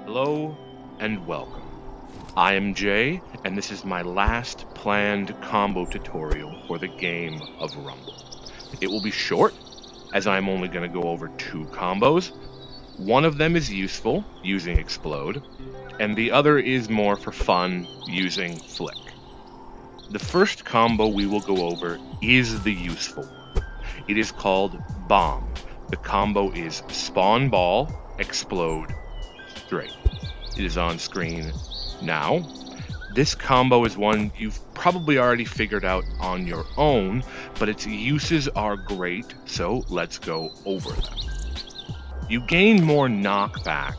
Hello and welcome. I am Jay, and this is my last planned combo tutorial for the game of Rumble. It will be short, as I'm only going to go over 2 combos. One of them is useful, using Explode, and the other is more for fun, using Flick. The first combo we will go over is the useful one. It is called Bomb. The combo is Spawn Ball, Explode, Straight. It is on screen now. This combo is one you've probably already figured out on your own, but its uses are great, so let's go over them. You gain more knockback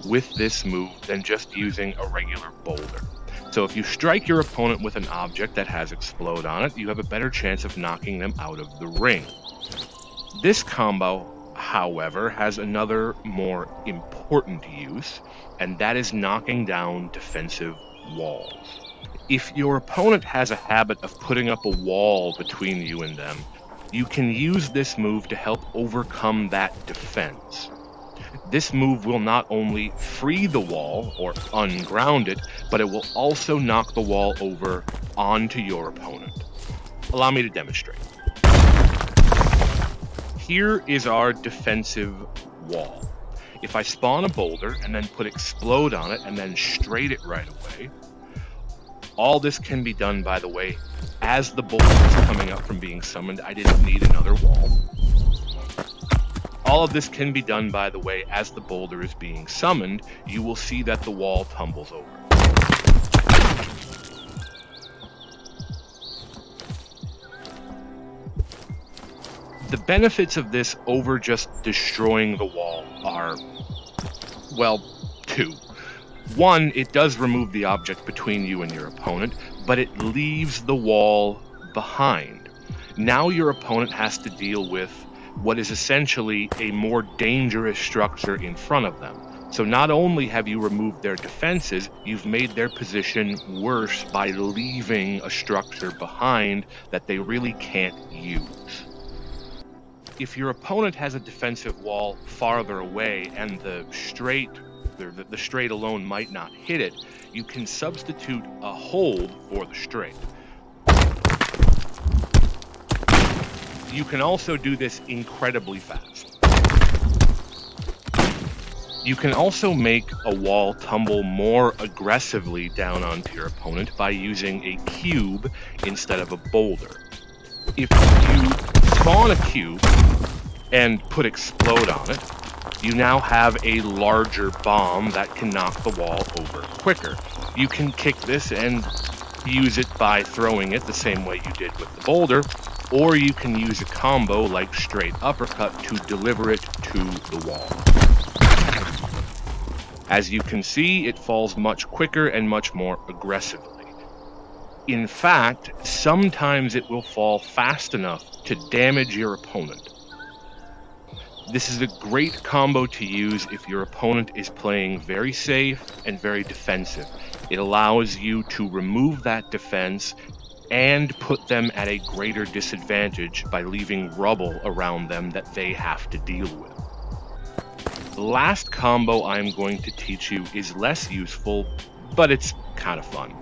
with this move than just using a regular boulder. So if you strike your opponent with an object that has Explode on it, you have a better chance of knocking them out of the ring. This combo, however, has another more important use, and that is knocking down defensive walls. If your opponent has a habit of putting up a wall between you and them, you can use this move to help overcome that defense. This move will not only free the wall or unground it, but it will also knock the wall over onto your opponent. Allow me to demonstrate. Here is our defensive wall. If I spawn a boulder and then put Explode on it and then straight it right away, all this can be done, by the way, as the boulder is coming up from being summoned. I didn't need another wall. All of this can be done, by the way, as the boulder is being summoned. You will see that the wall tumbles over. The benefits of this over just destroying the wall are, well, 2. 1, it does remove the object between you and your opponent, but it leaves the wall behind. Now your opponent has to deal with what is essentially a more dangerous structure in front of them. So not only have you removed their defenses, you've made their position worse by leaving a structure behind that they really can't use. If your opponent has a defensive wall farther away and the straight alone might not hit it, you can substitute a hold for the straight. You can also do this incredibly fast. You can also make a wall tumble more aggressively down onto your opponent by using a cube instead of a boulder. If you spawn a cube and put Explode on it, you now have a larger bomb that can knock the wall over quicker. You can kick this and use it by throwing it the same way you did with the boulder, or you can use a combo like Straight Uppercut to deliver it to the wall. As you can see, it falls much quicker and much more aggressively. In fact, sometimes it will fall fast enough to damage your opponent. This is a great combo to use if your opponent is playing very safe and very defensive. It allows you to remove that defense and put them at a greater disadvantage by leaving rubble around them that they have to deal with. The last combo I'm going to teach you is less useful, but it's kind of fun.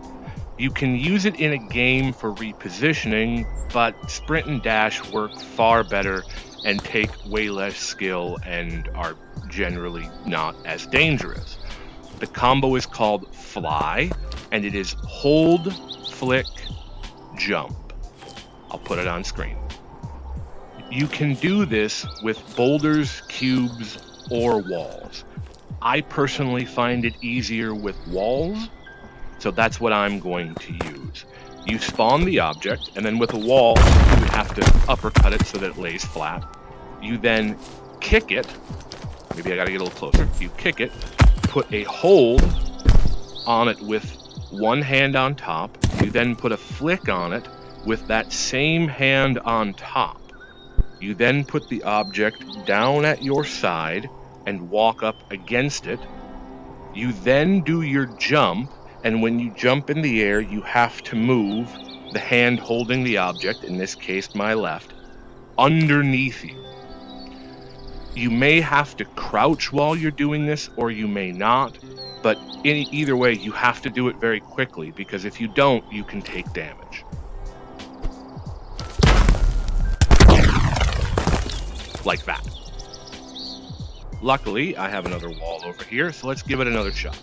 You can use it in a game for repositioning, but sprint and dash work far better and take way less skill and are generally not as dangerous. The combo is called Fly, and it is hold, flick, jump. I'll put it on screen. You can do this with boulders, cubes, or walls. I personally find it easier with walls, so that's what I'm going to use. You spawn the object, and then with a wall, you would have to uppercut it so that it lays flat. You then kick it. Maybe I gotta get a little closer. You kick it, put a hold on it with one hand on top. You then put a flick on it with that same hand on top. You then put the object down at your side and walk up against it. You then do your jump, and when you jump in the air, you have to move the hand holding the object, in this case my left, underneath you. You may have to crouch while you're doing this, or you may not, but either way, you have to do it very quickly, because if you don't, you can take damage. Like that. Luckily, I have another wall over here, so let's give it another shot.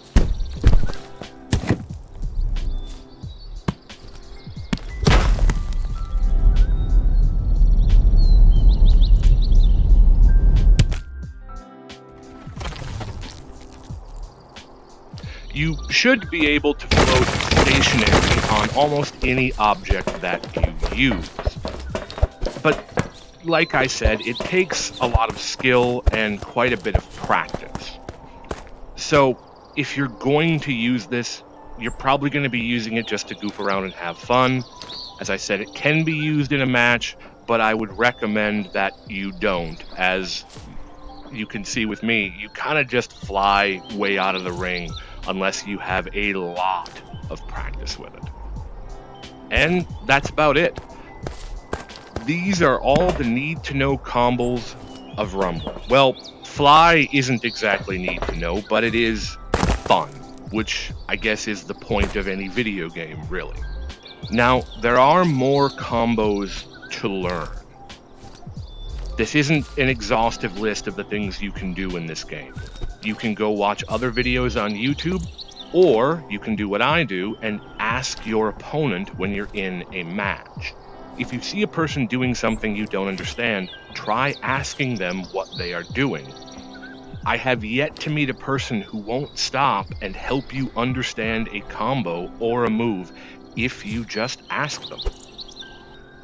You should be able to float stationary on almost any object that you use. But like I said, it takes a lot of skill and quite a bit of practice. So if you're going to use this, you're probably going to be using it just to goof around and have fun. As I said, it can be used in a match, but I would recommend that you don't. As you can see with me, you kind of just fly way out of the ring unless you have a lot of practice with it. And that's about it. These are all the need-to-know combos of Rumble. Well, fly isn't exactly need-to-know, but it is fun, which I guess is the point of any video game, really. Now, there are more combos to learn. This isn't an exhaustive list of the things you can do in this game. You can go watch other videos on YouTube, or you can do what I do and ask your opponent when you're in a match. If you see a person doing something you don't understand, try asking them what they are doing. I have yet to meet a person who won't stop and help you understand a combo or a move if you just ask them.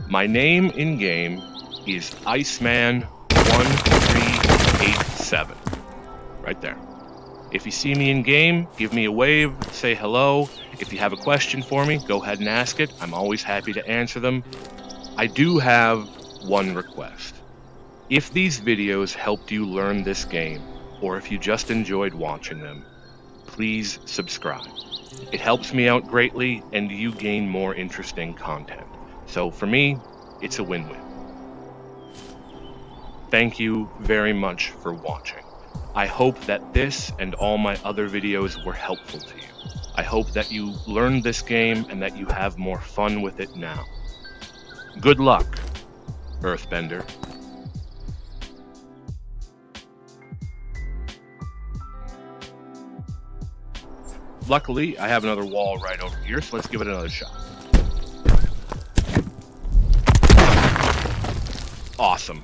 My name in-game is Iceman1387. Right there. If you see me in game, give me a wave, say hello. If you have a question for me, go ahead and ask it. I'm always happy to answer them. I do have one request. If these videos helped you learn this game, or if you just enjoyed watching them, please subscribe. It helps me out greatly, and you gain more interesting content. So for me, it's a win-win. Thank you very much for watching. I hope that this and all my other videos were helpful to you. I hope that you learned this game and that you have more fun with it now. Good luck, Earthbender. Luckily, I have another wall right over here, so let's give it another shot. Awesome.